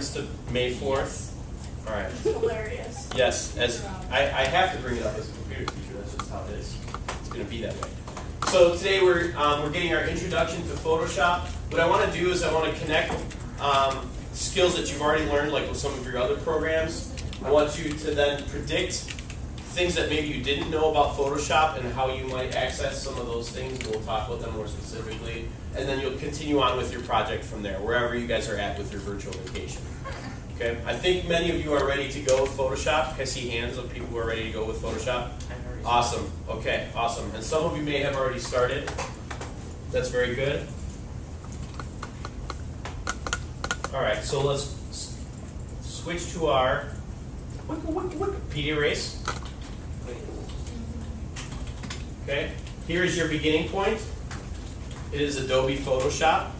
reference to May 4th? All right. It's hilarious. Yes, as I have to bring it up as a computer teacher. That's just how it is. It's going to be that way. So today we're getting our introduction to Photoshop. What I want to do is I want to connect skills that you've already learned, like with some of your other programs. I want you to then predict things that maybe you didn't know about Photoshop and how you might access some of those things. We'll talk about them more specifically. And then you'll continue on with your project from there, wherever you guys are at with your virtual vacation. Okay? I think many of you are ready to go with Photoshop. I see hands of people who are ready to go with Photoshop. Awesome. Okay, awesome. And some of you may have already started. That's very good. All right, so let's switch to our Wikipedia race. Okay, here's your beginning point. It is Adobe Photoshop.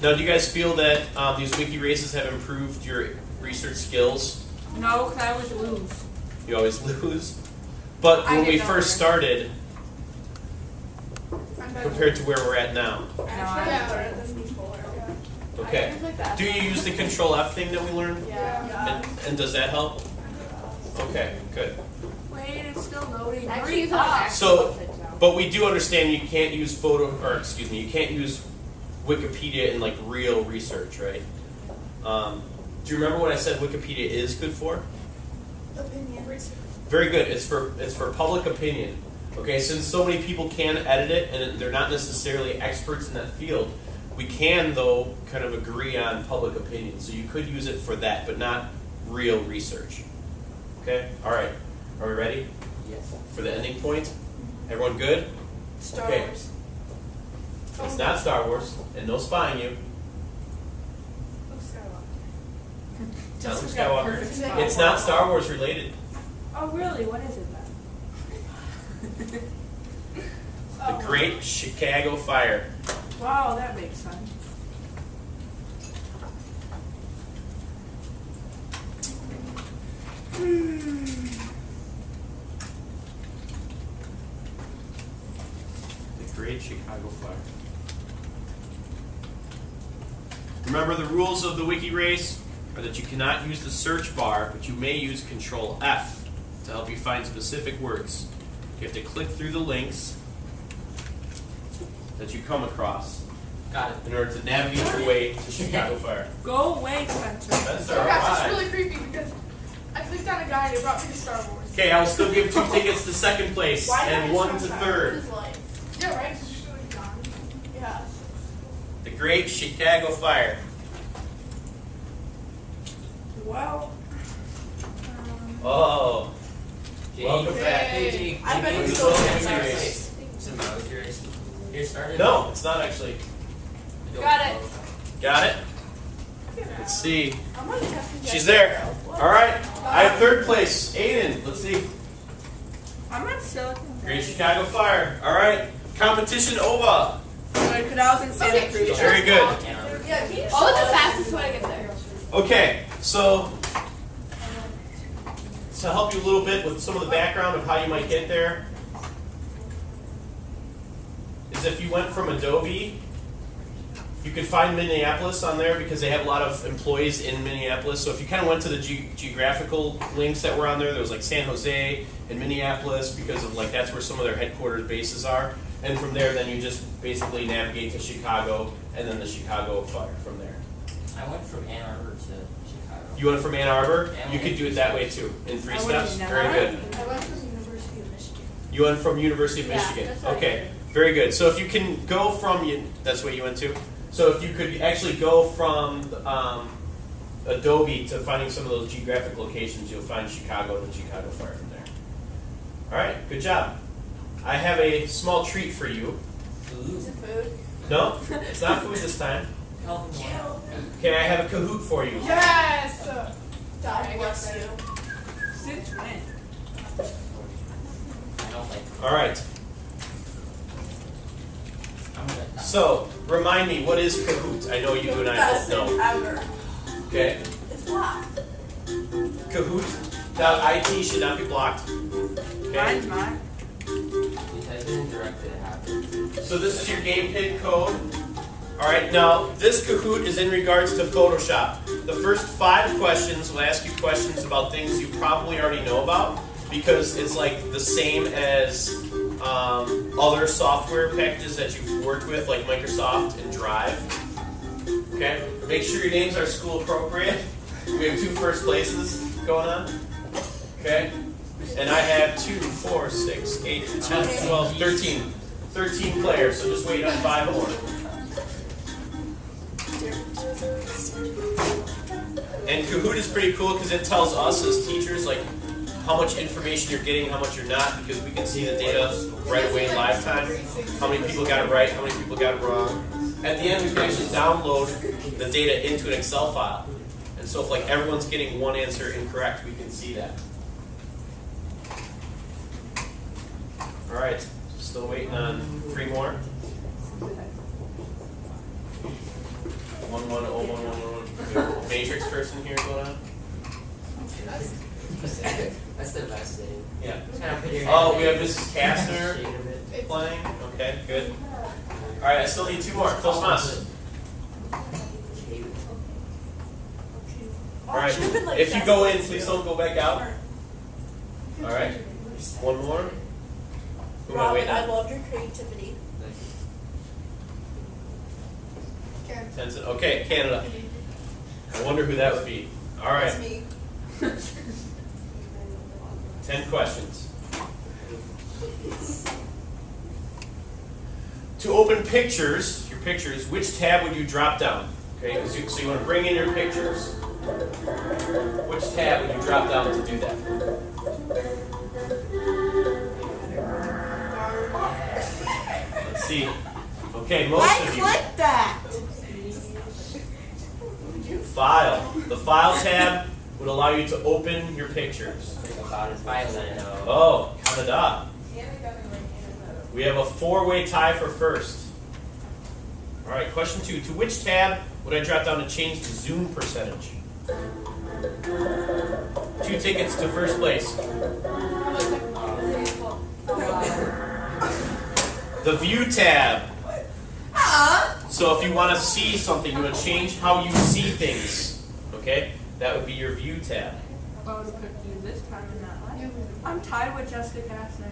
Now, do you guys feel that these wiki races have improved your research skills? No, because I always lose. You always lose. But when we first started, compared to where we're at now. Okay. Do you use the Control F thing that we learned? Yeah. And does that help? Okay, good. Wait, it's still loading. Actually, it's So, but we do understand you can't use you can't use Wikipedia in like real research, right? Do you remember what I said Wikipedia is good for? Opinion research. Very good. It's for public opinion. Okay, since so many people can edit it and they're not necessarily experts in that field, we can though kind of agree on public opinion. So you could use it for that, but not real research. Okay? All right. Are we ready? Yes. For the ending point? Everyone good? Star Okay. Wars. It's not Star Wars, and no spying you. It's not Luke Skywalker. It's not Star Wars related. Oh, really? What is it then? The Great Chicago Fire. Wow, that makes sense. The Great Chicago Fire. Remember, the rules of the wiki race are that you cannot use the search bar, but you may use Control F to help you find specific words. You have to click through the links that you come across Got it. in order to navigate your way to Chicago Fire. Go away, Spencer. Spencer, Oh all gosh, it's right. really creepy because I clicked on a guy and it brought me to Star Wars. Okay, I will still give 2 tickets to second place Why and not 1 to Star third. Wars? Yeah, right? It's just really gone. Yeah. The Great Chicago Fire. Well. Oh. Jake. Welcome back. Hey, Jake. I bet Welcome it's to so the good. wiki Sorry. race. So that was your race. Here, started. No, it's not actually. Got it. Got it? Let's see. I'm on testing She's Jet there. Zero. All right. I have third place. Aiden. Let's see. I'm not Silicon Great Chicago Fire. All right. Competition over. Because I was in Santa Okay, Cruz. Very good. Yeah, can you I'll look show the us? fastest when I get there. Okay. So, to help you a little bit with some of the background of how you might get there, is if you went from Adobe, you could find Minneapolis on there because they have a lot of employees in Minneapolis. So if you kind of went to the geographical links that were on there, there was like San Jose and Minneapolis because of like that's where some of their headquarters bases are. And from there, then you just basically navigate to Chicago and then the Chicago Fire from there. I went from Ann Arbor to Chicago. You went from Ann Arbor? Yeah, You could do it that way too, in 3 I steps. would've Very never- good. I went from the University of Michigan. You went from University of Yeah, Michigan. that's what I Okay, did. very good. So if you can go from, that's where you went to? So if you could actually go from Adobe to finding some of those geographic locations, you'll find Chicago and the Chicago Fire from there. All right, good job. I have a small treat for you. Is it food? No, it's not food this time. Okay, I have a Kahoot for you. Yes! God bless you. Since when? I don't like. All right, I'm gonna. so remind me, what is Kahoot? I know you and I both Best thing know. ever. Okay, It's blocked. Kahoot.it should not be blocked. Okay. Mine's mine. Because I didn't direct it, it happened. So this is your game pin code. All right, now this Kahoot is in regards to Photoshop. The first 5 questions will ask you questions about things you probably already know about because it's like the same as other software packages that you've worked with, like Microsoft and Drive. Okay, make sure your names are school appropriate. We have 2 first places going on. Okay, and I have 2, 4, 6, 8, 10, 12, 13. 13 players, so just wait on 5 more. And Kahoot is pretty cool because it tells us as teachers like how much information you're getting, how much you're not, because we can see the data right away in live time. How many people got it right, how many people got it wrong. At the end, we can actually download the data into an Excel file. And so if like everyone's getting one answer incorrect, we can see that. All right, still waiting on 3 more. 11011. Matrix person here going on? That's the best thing. Yeah. Kind of put your Oh, hand we have in Mrs. Kastner the shade of it. playing. Okay, good. All right, I still need 2 more. Close mas. All right. If you go in, please don't go back out. All right. 1 more. Who am I waiting I on? loved your creativity. Tencent. Okay, Canada. I wonder who that would be. All right. That's me. 10 questions. To open pictures, your pictures, which tab would you drop down? Okay, so you want to bring in your pictures. Which tab would you drop down to do that? Let's see. Okay, most of you. clicked that. File. The File tab would allow you to open your pictures. About as file as I know. Oh, Canada. We have a 4-way tie for first. All right, question 2. To which tab would I drop down to change the zoom percentage? 2 tickets to first place. The View tab. So if you want to see something, you want to change how you see things. Okay, that would be your View tab. I would have picked you this time and not last. I'm tied with Jessica Kastner.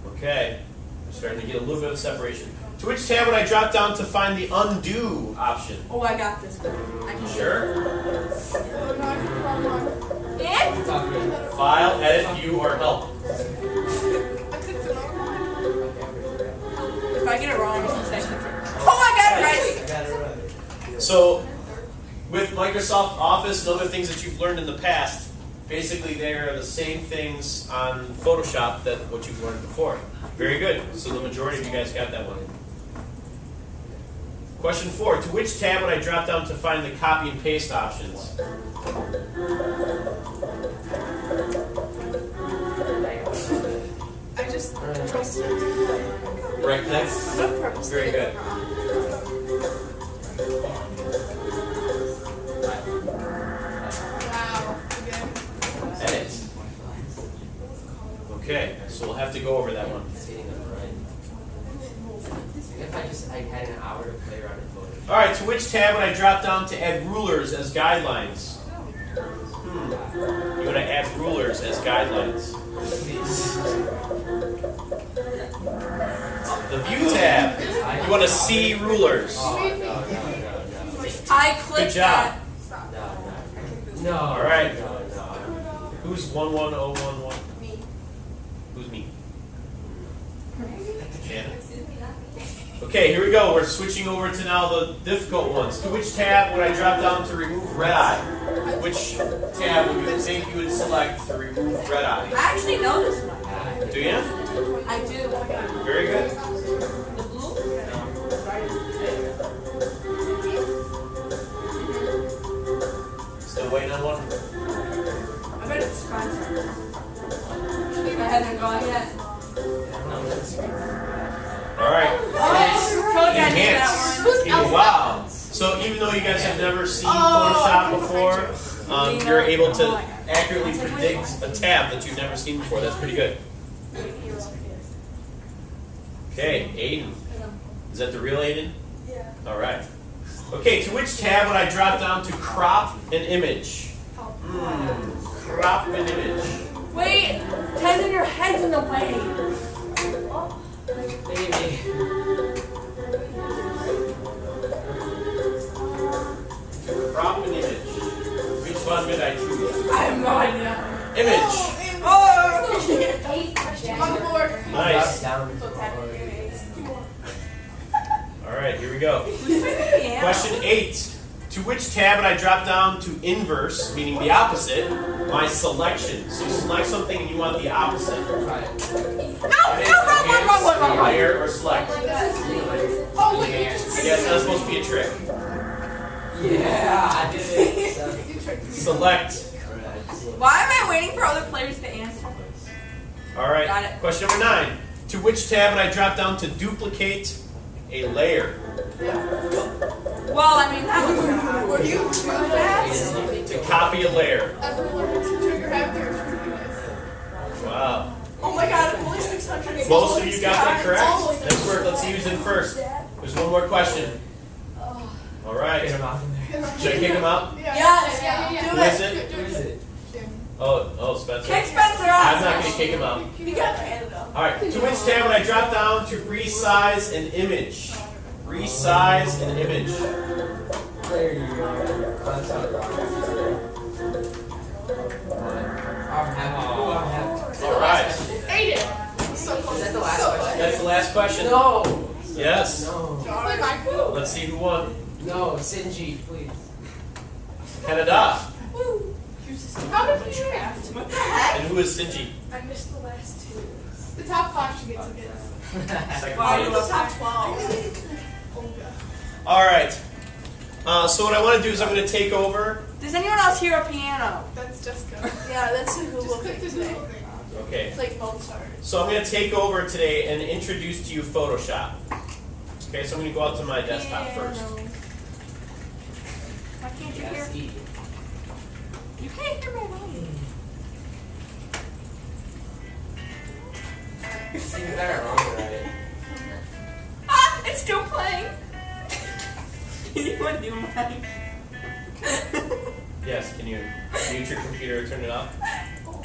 Okay, we're starting to get a little bit of separation. To which tab would I drop down to find the Undo option? Oh, I got this one. I can Sure. And File, Edit, View, or Help. if I get it wrong, it's a second. Oh, I got it right. I got it right. So, with Microsoft Office and other things that you've learned in the past, basically they are the same things on Photoshop that what you've learned before. Very good. So the majority of you guys got that one. Question 4. To which tab would I drop down to find the copy and paste options? I just trusted Right click. Very good. Wow. Again. Edit. Okay, so we'll have to go over that one. Getting it right. If I had an hour to play around in Photoshop. Alright, to which tab would I drop down to add rulers as guidelines? You want to add rulers as guidelines. The View tab. You want to see rulers. Oh, I clicked Good job. that. no. All right. No. Who's 11011? Me. Who's me? Janet. Okay, here we go. We're switching over to now the difficult ones. To which tab would I drop down to remove red eye? Which tab would you think you would select to remove red eye? I actually know this one. Do you? I do. Very good. The blue? Still waiting on one? I bet it's Spencer. I haven't gone yet. All right. Oh, Cody, I did that one. Wow. So even though you guys have never seen Photoshop before, you're able to accurately predict a tab that you've never seen before. That's pretty good. Okay, Aiden. Is that the real Aiden? Yeah. All right. Okay, to which tab would I drop down to crop an image? Crop an image. Wait, Tenzin, your head's in the way. Maybe. Crop an image. Which one did I choose? I have no idea. Image. Oh! On the board. Nice. Down. All right, here we go. Yeah. Question 8. To which tab would I drop down to inverse, meaning the opposite, my selection? So you select something and you want the opposite. Try it. No! Layer or select. Oh, wait. Yes, that's supposed to be a trick. Yeah, I did it. Select. Why am I waiting for other players to answer? All right. Got it. Question number 9. To which tab would I drop down to duplicate a layer? Well, I mean, that was Were you too fast? To copy a layer. Everyone's trigger happy or trigger. Wow. Oh my god, only 600. Most of you got that correct. Nice work. Let's see who's in first. There's one more question. All Get right. him out in there. Should I kick him out? Yes, Who do is it. it? Who is it? Oh, Spencer. Kick Spencer I'm out. not going to kick him out. You got Canada. All right. To which tab would I drop down to resize an image? Resize an image. There you go. That's how it All right. Aiden. So close. Is that the last So question? That's the last question. No! Yes. No. Play my food. Let's see who won. No, Sinji, please. Canada. Woo. How did you draft? What the heck? And who is Sinji? I missed the last two. The top 5 should get tickets. Second Wow, you place. love Top 12. Oh god. All right. So what I want to do is I'm going to take over. Does anyone else hear a piano? That's Jessica. Yeah, that's who Google picked today. Okay. It's like Mozart. So I'm going to take over today and introduce to you Photoshop. Okay, so I'm going to go out to my desktop first. Why can't you hear? Yes, eat. You can't hear my volume. See, you better wrong, right? Ah, it's still playing. Can you undo mine? Yes, can you mute your computer or turn it off?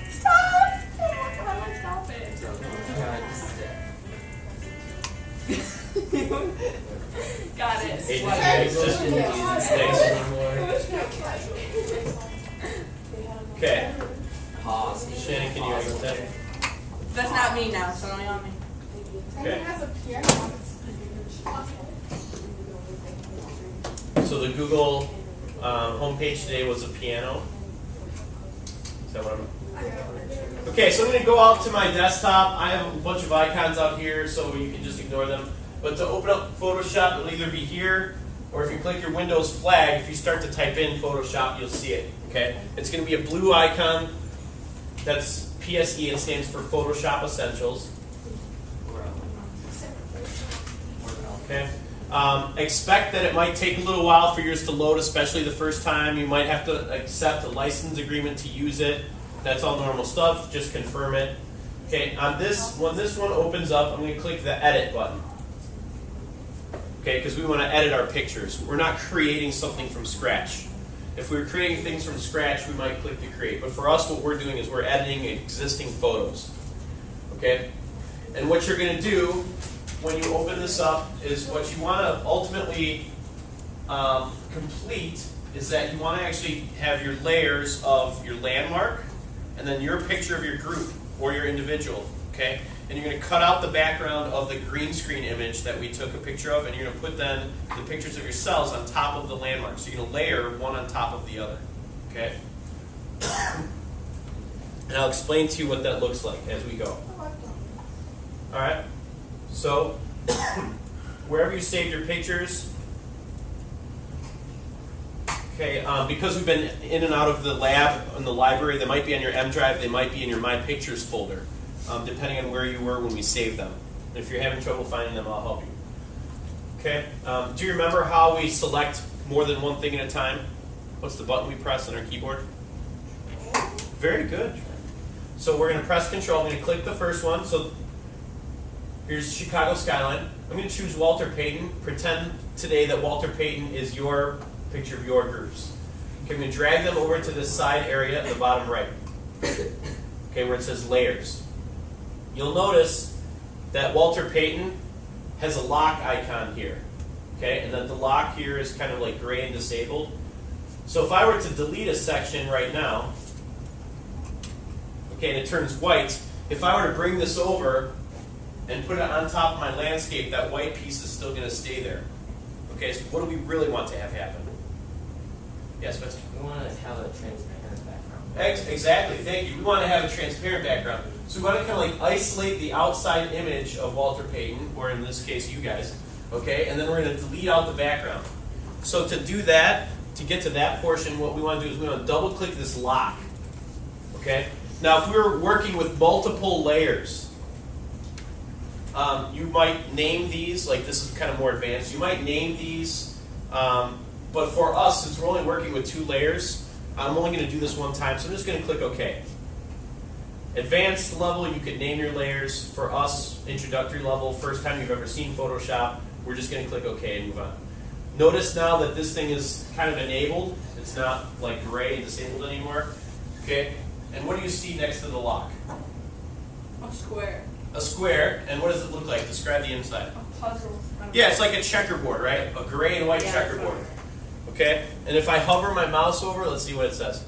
Stop! How do I stop it? So, yeah, just, Got it. Hey, Why thanks, you just guys don't thanks. anymore? Okay. Pause. Shannon, can you edit that? That's not me now, so only on me. Okay. Has a piano. So the Google homepage today was a piano. Is that what I'm? Okay, so I'm going to go out to my desktop. I have a bunch of icons out here, so you can just ignore them. But to open up Photoshop, it'll either be here, or if you click your Windows flag, if you start to type in Photoshop, you'll see it. Okay, it's going to be a blue icon. That's PSE. It stands for Photoshop Essentials. Okay. Expect that it might take a little while for yours to load, especially the first time. You might have to accept a license agreement to use it. That's all normal stuff. Just confirm it. Okay. On this, when this one opens up, I'm going to click the Edit button. Okay, because we want to edit our pictures. We're not creating something from scratch. If we were creating things from scratch, we might click to create. But for us, what we're doing is we're editing existing photos. Okay? And what you're going to do when you open this up is what you want to ultimately complete is that you want to actually have your layers of your landmark and then your picture of your group or your individual. Okay? And you're going to cut out the background of the green screen image that we took a picture of, and you're going to put then the pictures of yourselves on top of the landmark. So you're going to layer one on top of the other. Okay? And I'll explain to you what that looks like as we go. All right? So, wherever you saved your pictures, okay, because we've been in and out of the lab in the library, they might be on your M drive, they might be in your My Pictures folder. Depending on where you were when we saved them. And if you're having trouble finding them, I'll help you. Okay? Do you remember how we select more than one thing at a time? What's the button we press on our keyboard? Very good. So we're going to press Control. I'm going to click the first one. So here's Chicago skyline. I'm going to choose Walter Payton. Pretend today that Walter Payton is your picture of your groups. Okay, I'm going to drag them over to this side area at the bottom right. Okay, where it says layers. You'll notice that Walter Payton has a lock icon here. Okay, and then the lock here is kind of like gray and disabled. So if I were to delete a section right now, okay, and it turns white, if I were to bring this over and put it on top of my landscape, that white piece is still going to stay there. Okay, so what do we really want to have happen? Yes, Spencer? We want to have a transparent background. Exactly, thank you. We want to have a transparent background. So we want to kind of like isolate the outside image of Walter Payton, or in this case, you guys. Okay, and then we're going to delete out the background. So to do that, to get to that portion, what we want to do is we want to double click this lock. Okay? Now if we were working with multiple layers, you might name these, like this is kind of more advanced, you might name these, but for us, since we're only working with 2 layers, I'm only going to do this one time, so I'm just going to click OK. Advanced level, you could name your layers. For us, introductory level, first time you've ever seen Photoshop, we're just going to click OK and move on. Notice now that this thing is kind of enabled. It's not like gray and disabled anymore. Okay? And what do you see next to the lock? A square. A square. And what does it look like? Describe the inside. A puzzle. Yeah, it's like a checkerboard, right? A gray and white checkerboard. Okay? And if I hover my mouse over, let's see what it says.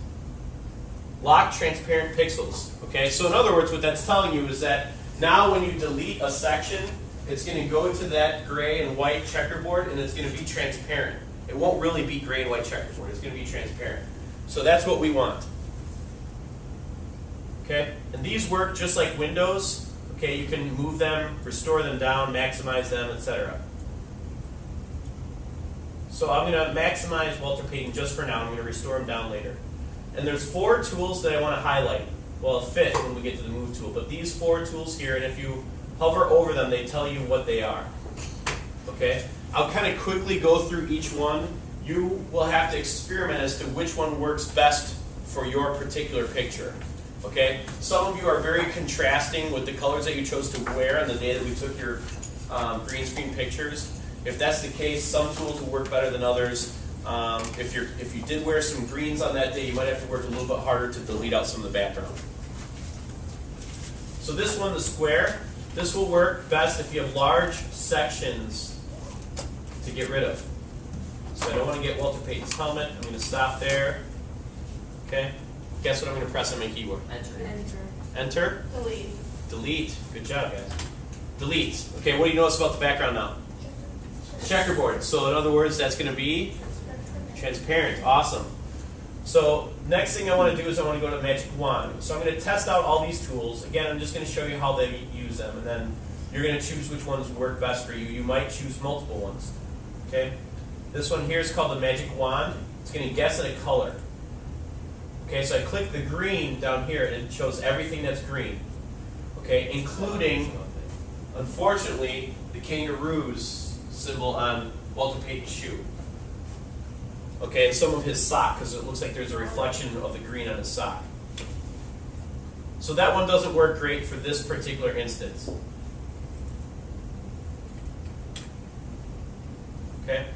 Lock transparent pixels. Okay? So in other words, what that's telling you is that now when you delete a section, it's going to go to that gray and white checkerboard, and it's going to be transparent. It won't really be gray and white checkerboard. It's going to be transparent. So that's what we want. Okay? And these work just like windows. Okay, you can move them, restore them down, maximize them, etc. So I'm going to maximize Walter Payton just for now. I'm going to restore them down later. And there's 4 tools that I want to highlight. Well, it'll fit when we get to the move tool. But these 4 tools here, and if you hover over them, they tell you what they are. Okay? I'll kind of quickly go through each one. You will have to experiment as to which one works best for your particular picture. Okay? Some of you are very contrasting with the colors that you chose to wear on the day that we took your green screen pictures. If that's the case, some tools will work better than others. If you did wear some greens on that day, you might have to work a little bit harder to delete out some of the background. So this one, the square, this will work best if you have large sections to get rid of. So I don't want to get Walter Payton's helmet. I'm going to stop there. Okay? Guess what I'm going to press on my keyboard? Enter. Enter. Delete. Delete. Good job, guys. Delete. Okay, what do you notice about the background now? Checkerboard. So in other words, that's going to be transparent. Awesome. So next thing I want to do is I want to go to Magic Wand. So I'm going to test out all these tools. Again, I'm just going to show you how they use them, and then you're going to choose which ones work best for you. You might choose multiple ones. Okay? This one here is called the Magic Wand. It's going to guess at a color. Okay, so I click the green down here, and it shows everything that's green. Okay, including, unfortunately, the kangaroo's symbol on Walter Payton's shoe. Okay, and some of his sock, because it looks like there's a reflection of the green on his sock. So that one doesn't work great for this particular instance. Okay,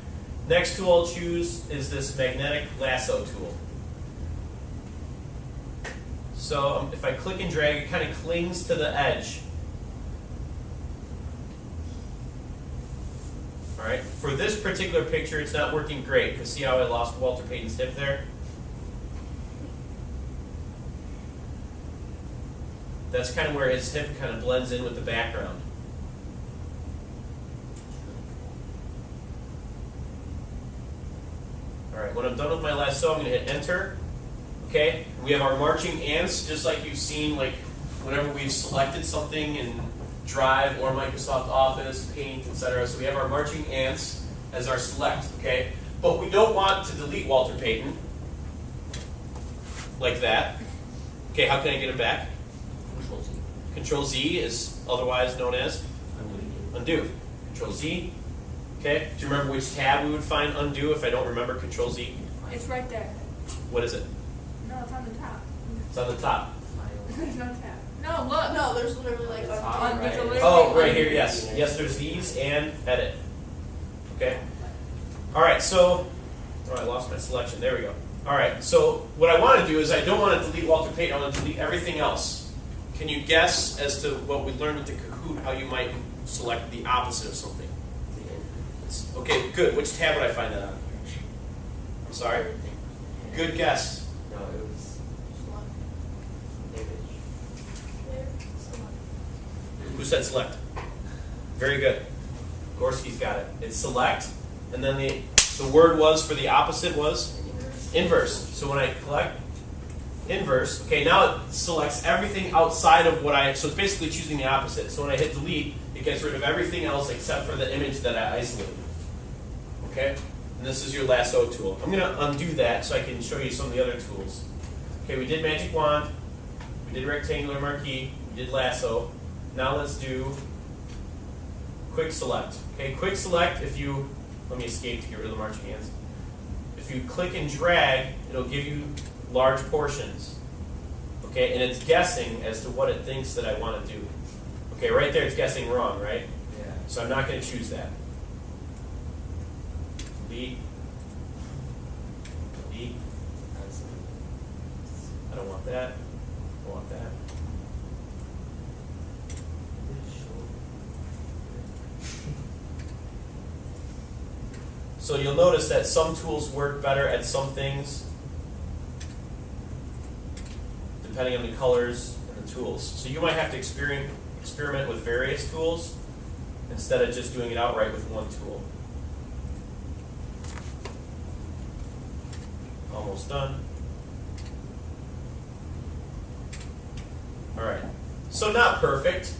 next tool I'll choose is this magnetic lasso tool. So if I click and drag, it kind of clings to the edge. All right. For this particular picture, it's not working great, because see how I lost Walter Payton's hip there? That's kind of where his hip kind of blends in with the background. All right. When I'm done with my lasso, I'm going to hit Enter. Okay, we have our marching ants, just like you've seen, like whenever we've selected something in Drive or Microsoft Office, Paint, etc. So we have our marching ants as our select. Okay, but we don't want to delete Walter Payton like that. Okay, how can I get it back? Control Z. Control Z is otherwise known as undo. Control Z. Okay, do you remember which tab we would find undo if I don't remember Control Z? It's right there. What is it? No, it's on the top. It's on the top. There's no tab. No, look. No, there's literally like It's a on, there's a right? link. Oh, right here, yes. Yes, there's these and edit. Okay. All right, so, oh, I lost my selection. There we go. All right, so what I want to do is I don't want to delete Walter Payton. I want to delete everything else. Can you guess as to what we learned with the Kahoot, how you might select the opposite of something? Okay, good. Which tab would I find that on? I'm sorry? Good guess. No, it was image. Who said select? Very good. Gorski's got it. It's select, and then the word was for the opposite was inverse. So when I click inverse, okay, now it selects everything outside of what so it's basically choosing the opposite. So when I hit delete, it gets rid of everything else except for the image that I isolated. Okay? And this is your lasso tool. I'm going to undo that so I can show you some of the other tools. Okay, we did magic wand, we did rectangular marquee, we did lasso. Now let's do quick select. Okay, quick select, if you, let me escape to get rid of the marching hands. If you click and drag, it'll give you large portions. Okay, and it's guessing as to what it thinks that I want to do. Okay, right there it's guessing wrong, right? Yeah. So I'm not going to choose that. Delete. Delete. I don't want that. I want that. So you'll notice that some tools work better at some things depending on the colors and the tools. So you might have to experiment with various tools instead of just doing it outright with one tool. Almost done. All right. So not perfect.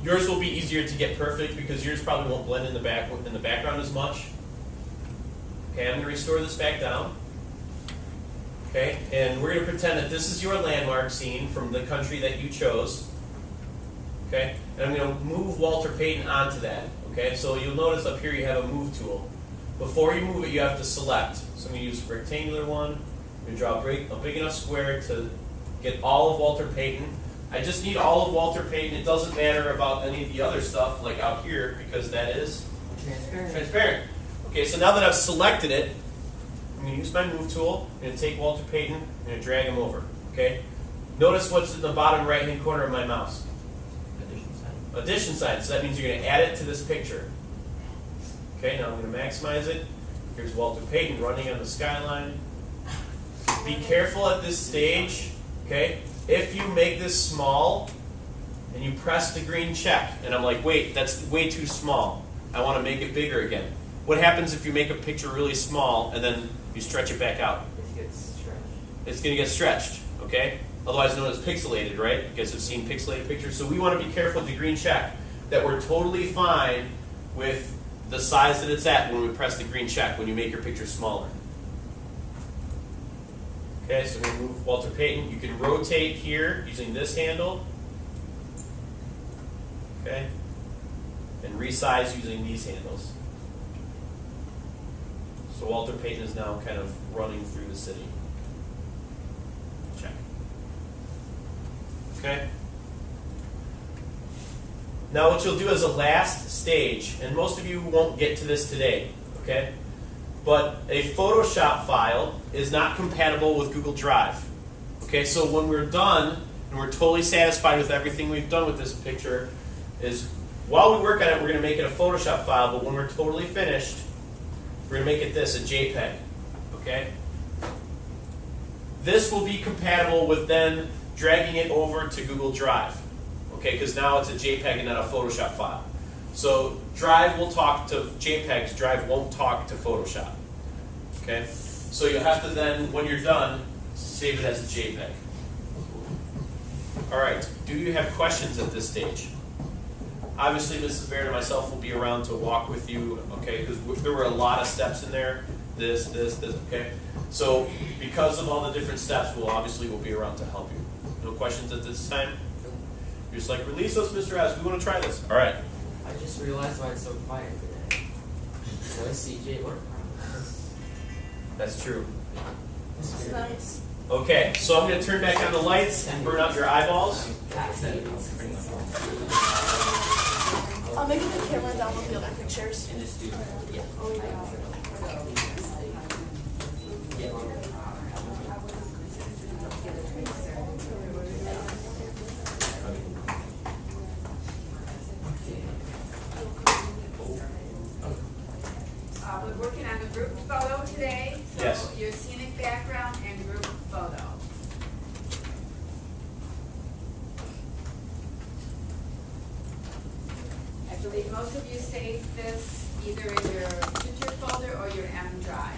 Yours will be easier to get perfect because yours probably won't blend in the background as much. Okay, I'm going to restore this back down. Okay, and we're going to pretend that this is your landmark scene from the country that you chose. Okay, and I'm going to move Walter Payton onto that. Okay, so you'll notice up here you have a move tool. Before you move it, you have to select. So I'm going to use a rectangular one. I'm going to draw a big enough square to get all of Walter Payton. I just need all of Walter Payton. It doesn't matter about any of the other stuff like out here because that is transparent. Okay, so now that I've selected it, I'm going to use my move tool. I'm going to take Walter Payton. I'm going to drag him over. Okay. Notice what's in the bottom right-hand corner of my mouse. Addition sign. Addition sign. So that means you're going to add it to this picture. Okay. Now I'm going to maximize it. Here's Walter Payton running on the skyline. Be careful at this stage. Okay. If you make this small and you press the green check, and I'm like, wait, that's way too small. I want to make it bigger again. What happens if you make a picture really small and then you stretch it back out? It gets stretched. It's going to get stretched, okay? Otherwise known as pixelated, right? You guys have seen pixelated pictures. So we want to be careful with the green check, that we're totally fine with the size that it's at when we press the green check, when you make your picture smaller. Okay, so we're going to move Walter Payton. You can rotate here using this handle. Okay? And resize using these handles. So Walter Payton is now kind of running through the city. Check. Okay? Now what you'll do as a last stage, and most of you won't get to this today, okay? But a Photoshop file is not compatible with Google Drive. Okay, so when we're done, and we're totally satisfied with everything we've done with this picture, is while we work on it, we're going to make it a Photoshop file, but when we're totally finished, we're going to make it this, a JPEG. Okay? This will be compatible with then dragging it over to Google Drive. Okay, because now it's a JPEG and not a Photoshop file. So Drive will talk to JPEGs, Drive won't talk to Photoshop. Okay? So you'll have to then, when you're done, save it as a JPEG. Alright, do you have questions at this stage? Obviously, Mrs. Baird and myself will be around to walk with you, okay, because there were a lot of steps in there. This, okay? So because of all the different steps, we'll be around to help you. No questions at this time? You're just like, release us, Mr. S. We want to try this. All right. I just realized why it's so quiet today. No CJ work problems. That's true. It's nice. Okay, so I'm going to turn back on the lights and burn out your eyeballs. I'll make the camera download the other pictures. We're working on the group photo today. So Yes. your scenic background and group photo. I believe most of you saved this either in your printer folder or your M drive.